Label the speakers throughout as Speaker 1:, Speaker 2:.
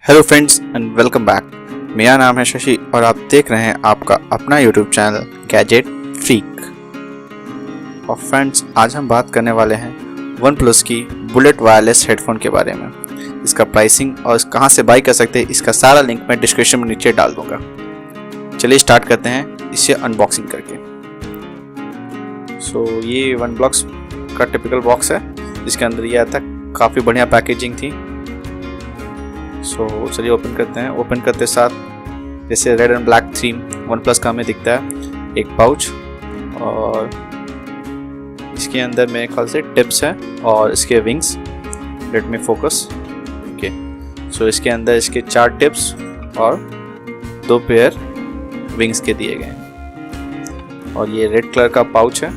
Speaker 1: Hello friends and welcome back. मेरा नाम है शशि और आप देख रहे हैं आपका अपना यूट्यूब चैनल गैजेट फ्रीक। और फ्रेंड्स, आज हम बात करने वाले हैं वन प्लस की बुलेट वायरलेस हेडफोन के बारे में। इसका प्राइसिंग और कहां से बाई कर सकते हैं, इसका सारा लिंक मैं डिस्क्रिप्शन में नीचे डाल दूंगा। चलिए स्टार्ट करते हैं इसे अनबॉक्सिंग करके। ये वन प्लस का टिपिकल बॉक्स है जिसके अंदर ये आया था। काफ़ी बढ़िया पैकेजिंग थी। चलिए ओपन करते हैं। ओपन करते साथ जैसे red and black theme one plus का हमें दिखता है, एक पाउच और इसके अंदर मेरे ख्याल से टिप्स है और इसके wings. Let me focus. Okay, इसके अंदर इसके 4 टिप्स और 2 पेयर विंग्स के दिए गए हैं। और ये रेड कलर का पाउच है,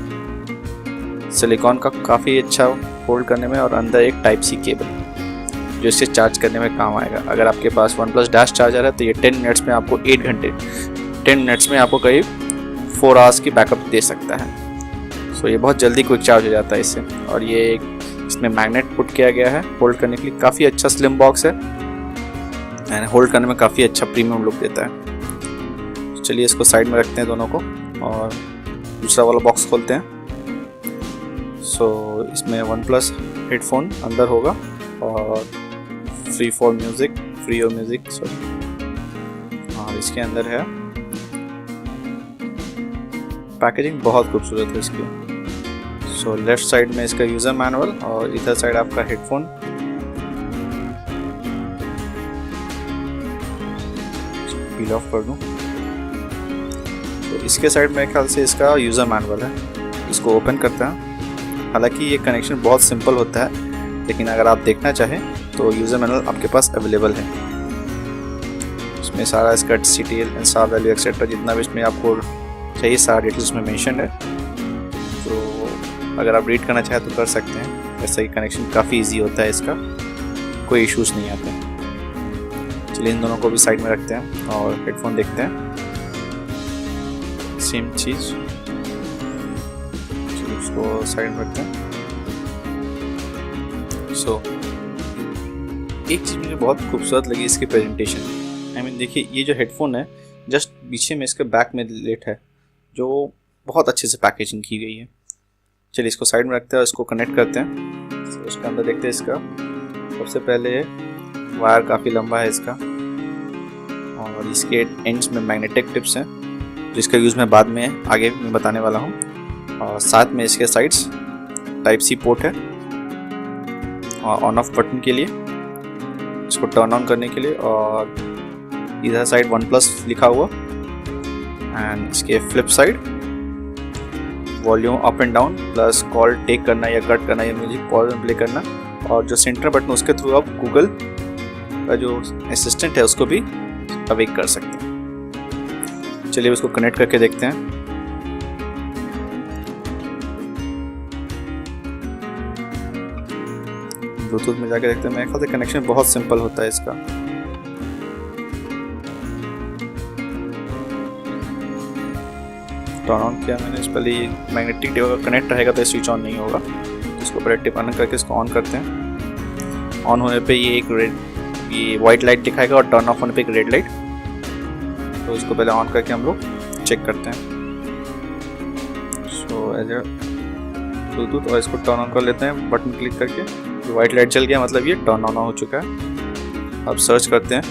Speaker 1: सिलिकॉन का, काफ़ी अच्छा होल्ड करने में। और अंदर एक टाइप सी केबल जो इससे चार्ज करने में काम आएगा। अगर आपके पास वन प्लस डैश चार्जर है तो ये 10 मिनट्स में आपको 10 मिनट्स में आपको करीब 4 आवर्स की बैकअप दे सकता है। ये बहुत जल्दी क्विक चार्ज हो जाता है इससे। और ये इसमें मैग्नेट पुट किया गया है होल्ड करने के लिए। काफ़ी अच्छा स्लिम बॉक्स है एंड होल्ड करने में काफ़ी अच्छा प्रीमियम लुक देता है। चलिए इसको साइड में रखते हैं दोनों को और दूसरा वाला बॉक्स खोलते हैं। इसमें वन प्लस हेडफोन अंदर होगा और फ्री और म्यूजिक और इसके अंदर है। पैकेजिंग बहुत खूबसूरत है इसकी। लेफ्ट साइड में इसका यूजर मैनुअल और इधर साइड आपका हेडफोन। पील ऑफ कर दूं। इसके साइड में ख्याल से इसका यूजर मैनुअल है। इसको ओपन करते हैं। हालांकि ये कनेक्शन बहुत सिंपल होता है, लेकिन अगर आप देखना चाहें तो यूज़र मैनुअल आपके पास अवेलेबल है। इसमें सारा इसका डिटेल, इंस्टॉल वैल्यू एक्सेट्रा जितना भी इसमें आपको चाहिए सारा डिटेल्स इसमें मेंशन है। तो अगर आप रीड करना चाहें तो कर सकते हैं। वैसे ही कनेक्शन काफ़ी इजी होता है, इसका कोई इश्यूज़ नहीं आते। चलिए इन दोनों को भी साइड में रखते हैं और हेडफोन देखते हैं। सेम चीज़, चलिए उसको साइड में रखते हैं। एक चीज़ मुझे बहुत खूबसूरत लगी इसकी प्रेजेंटेशन। देखिए ये जो हेडफोन है जस्ट पीछे में इसके बैक में लेट है, जो बहुत अच्छे से पैकेजिंग की गई है। चलिए इसको साइड में रखते हैं और इसको कनेक्ट करते हैं। उसके अंदर देखते हैं इसका सबसे पहले वायर काफ़ी लंबा है इसका और इसके एंड्स में मैग्नेटिक टिप्स हैं जिसका यूज़ मैं बाद में आगे मैं बताने वाला हूँ। और साथ में इसके साइड्स टाइप सी पोर्ट है और ऑन ऑफ बटन के लिए, इसको टर्न ऑन करने के लिए। और इधर साइड वन प्लस लिखा हुआ एंड इसके flip side volume up and down plus call take करना या कट करना या म्यूजिक पॉज एंड प्ले करना। और जो सेंटर बटन उसके थ्रू आप गूगल का जो असिस्टेंट है उसको भी अवेक कर सकते हैं। चलिए इसको कनेक्ट करके देखते हैं। ब्लूटूथ में जाकर देखते हैं। मेरे ख्याल से कनेक्शन बहुत सिंपल होता है इसका। टर्न ऑन किया मैंने। इस पहले मैग्नेटिक टेबल का कनेक्ट रहेगा तो स्विच ऑन नहीं होगा। इसको पहले टिप ऑन करके इसको ऑन करते हैं। ऑन होने पे ये वाइट लाइट दिखाएगा और टर्न ऑफ होने पे एक रेड लाइट। तो इसको पहले ऑन करके हम लोग चेक करते हैं। एज ए ब्लूटूथ और इसको टर्न ऑन कर लेते हैं बटन क्लिक करके। वाइट लाइट जल गया, मतलब ये टर्न ऑन हो चुका है। अब सर्च करते हैं।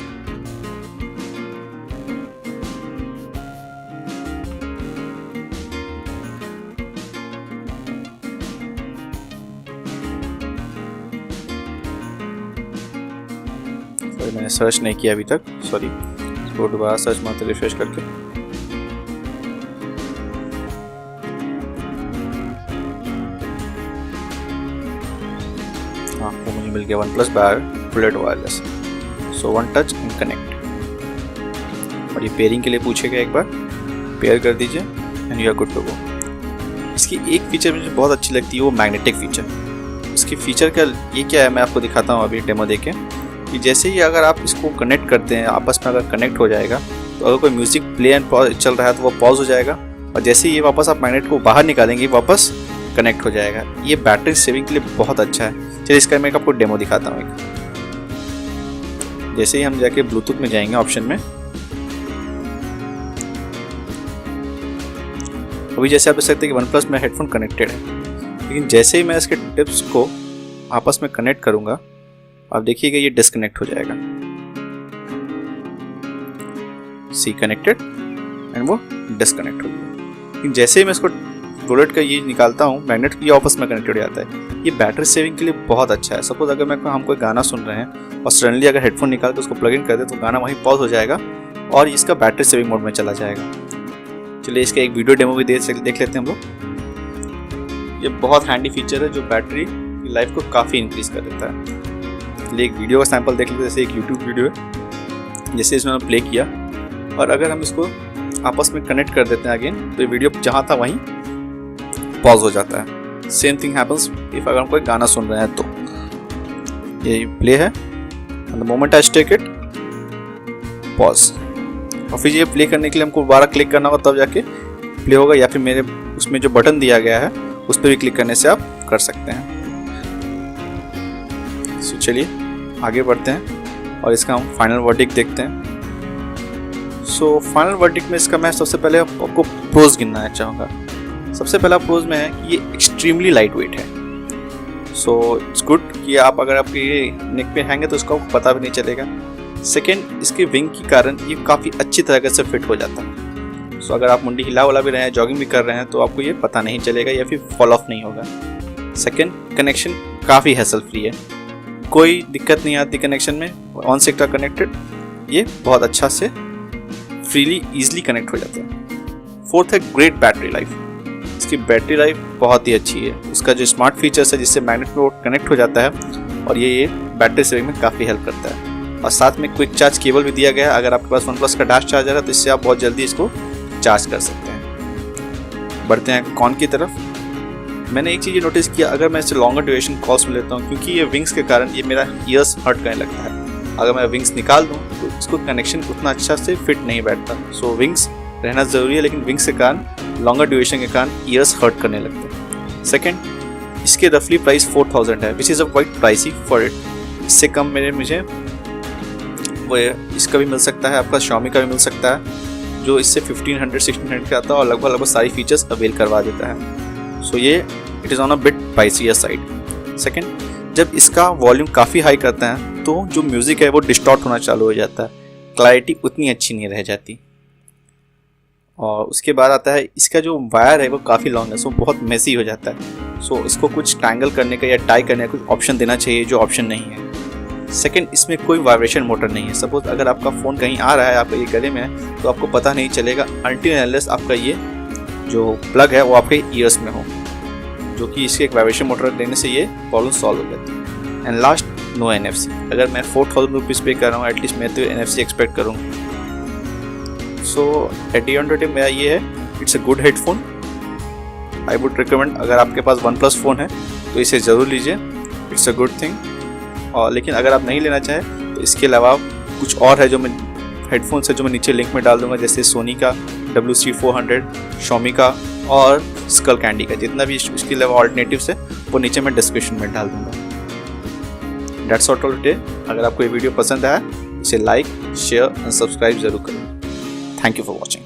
Speaker 1: मैंने सर्च नहीं किया अभी तक, सॉरी। इसको दोबारा सर्च मारते रिफ्रेश करके। आपको मुझे मिल गया one plus bullet wireless. One touch and connect. और ये पेयरिंग के लिए पूछेगा, एक बार पेयर कर दीजिए and you are good to go. इसकी एक फीचर मुझे बहुत अच्छी लगती है, वो मैग्नेटिक फीचर। इसकी फीचर का ये क्या है मैं आपको दिखाता हूँ अभी डेमो देके। कि जैसे ही अगर आप इसको कनेक्ट करते हैं, आपस में अगर कनेक्ट हो जाएगा तो अगर कोई म्यूजिक प्ले एंड चल रहा है तो वो पॉज हो जाएगा। और जैसे ही ये वापस आप मैग्नेट को बाहर निकालेंगे वापस कनेक्ट हो जाएगा। ये बैटरी सेविंग के लिए बहुत अच्छा है। चलिए इसका मैं आपको डेमो दिखाता हूँ। एक जैसे ही हम जाके ब्लूटूथ में जाएंगे ऑप्शन में, अभी जैसे आप देख सकते हैं कि OnePlus में हेडफोन कनेक्टेड है, लेकिन जैसे ही मैं इसके टिप्स को आपस में कनेक्ट करूंगा आप देखिएगा ये डिस्कनेक्ट हो जाएगा। सी कनेक्टेड एंड वो डिस्कनेक्ट हो गया। लेकिन जैसे ही मैं इसको बुलेट का ये निकालता हूँ, मैग्नेट ये आपस में कनेक्टेड हो जाता है। ये बैटरी सेविंग के लिए बहुत अच्छा है। सपोज अगर हम कोई गाना सुन रहे हैं और सडनली अगर हेडफोन निकाल के उसको प्लग इन कर दे तो गाना वहीं पॉज हो जाएगा और इसका बैटरी सेविंग मोड में चला जाएगा। चलिए इसका एक वीडियो डेमो भी देख लेते हैं हम लोग। ये बहुत हैंडी फीचर है जो बैटरी की लाइफ को काफ़ी इंक्रीज कर देता है। चलिए एक वीडियो का सैंपल देख लेते हैं। जैसे एक यूट्यूब वीडियो है, जैसे इसमें प्ले किया और अगर हम इसको आपस में कनेक्ट कर देते हैं अगेन तो ये वीडियो जहाँ था वहीं पॉज हो जाता है। सेम थिंग हैपन्स इफ अगर हम कोई गाना सुन रहे हैं तो ये प्ले है, the moment I take it pause, और फिर ये प्ले करने के लिए हमको दोबारा क्लिक करना होगा तब जाके प्ले होगा, या फिर मेरे उसमें जो बटन दिया गया है उस पर भी क्लिक करने से आप कर सकते हैं। तो चलिए आगे बढ़ते हैं और इसका हम फाइनल वर्डिक्ट देखते हैं। सो फाइनल वर्डिक्ट में इसका मैं सबसे पहले आपको प्रोज गिनना चाहूँगा। सबसे पहला प्रोज में है कि ये एक्सट्रीमली लाइट वेट है। सो इट्स गुड कि आप अगर आपके नेक पे हैंगे तो इसका आपको पता भी नहीं चलेगा। सेकेंड, इसके विंग के कारण ये काफ़ी अच्छी तरीके से फिट हो जाता है। सो अगर आप मुंडी हिला उला भी रहे हैं, जॉगिंग भी कर रहे हैं तो आपको ये पता नहीं चलेगा या फिर फॉल ऑफ नहीं होगा। सेकेंड, कनेक्शन काफ़ी हैसल फ्री है, कोई दिक्कत नहीं आती कनेक्शन में। ऑन सेक्टर कनेक्टेड ये बहुत अच्छा से फ्रीली ईजिली कनेक्ट हो जाता है। फोर्थ है ग्रेट बैटरी लाइफ। इसकी बैटरी लाइफ बहुत ही अच्छी है। उसका जो स्मार्ट फीचर्स है जिससे मैग्नेट में वो कनेक्ट हो जाता है और ये बैटरी सेविंग में काफ़ी हेल्प करता है। और साथ में क्विक चार्ज केबल भी दिया गया है। अगर आपके पास OnePlus का डैश चार्जर है तो इससे आप बहुत जल्दी इसको चार्ज कर सकते हैं। बढ़ते हैं कॉन की तरफ। मैंने एक चीज़ नोटिस किया, अगर मैं इससे लॉन्गर ड्यूरेशन कॉल्स में लेता हूँ, क्योंकि ये विंग्स के कारण ये मेरा ईयर्स हर्ट करने लगता है। अगर मैं विंग्स निकाल दूँ तो इसको कनेक्शन उतना अच्छा से फिट नहीं बैठता। सो विंग्स रहना ज़रूरी है, लेकिन विंग्स के कारण लॉन्गर ड्यूरेशन के कारण ईयर्स हर्ट करने लगते हैं। सेकेंड, इसके रफली प्राइस 4000 है, which is a quite pricey for it. इससे कम मुझे वो इसका भी मिल सकता है, आपका Xiaomi का भी मिल सकता है जो इससे 1500-1600 का आता है और लगभग सारी फीचर्स अवेल करवा देता है। सो ये it is on a bit pricier side. Second, जब इसका वॉल्यूम काफ़ी हाई करते हैं तो जो म्यूज़िक है वो डिस्टॉर्ट होना चालू हो जाता है, क्लैरिटी उतनी अच्छी नहीं रह जाती। और उसके बाद आता है इसका जो वायर है वो काफ़ी लॉन्ग है, सो बहुत मेसी हो जाता है। सो इसको कुछ टैंगल करने का या टाई करने का कुछ ऑप्शन देना चाहिए जो ऑप्शन नहीं है। सेकेंड, इसमें कोई वाइब्रेशन मोटर नहीं है। सपोज अगर आपका फ़ोन कहीं आ रहा है, आपके ये गले में है, तो आपको पता नहीं चलेगा अनटिल अनलेस आपका ये जो प्लग है वो आपके ईयर्स में हो, जो कि इसके एक वाइब्रेशन मोटर देने से ये प्रॉब्लम सॉल्व हो जाती है। And last, no NFC। अगर मैं 4000 रुपीज़ पे कर रहा हूँ, एटलीस्ट मैं तो NFC एक्सपेक्ट करूँगा। So at the end of the day मेरा ये है, it's a good headphone. I would recommend, अगर आपके पास OnePlus फ़ोन है तो इसे ज़रूर लीजिए, इट्स अ गुड थिंग। और लेकिन अगर आप नहीं लेना चाहें तो इसके अलावा कुछ और है जो मैं हेडफोन्स है जो मैं नीचे लिंक में डाल दूंगा, जैसे सोनी का WC400, Xiaomi का और स्कल कैंडी का। जितना भी उसके अलावा ऑल्टरनेटिव्स है वो नीचे मैं डिस्क्रिप्शन में डाल दूंगा। That's all today. अगर आपको ये वीडियो पसंद आया इसे लाइक, शेयर एंड सब्सक्राइब जरूर करें। Thank you for watching.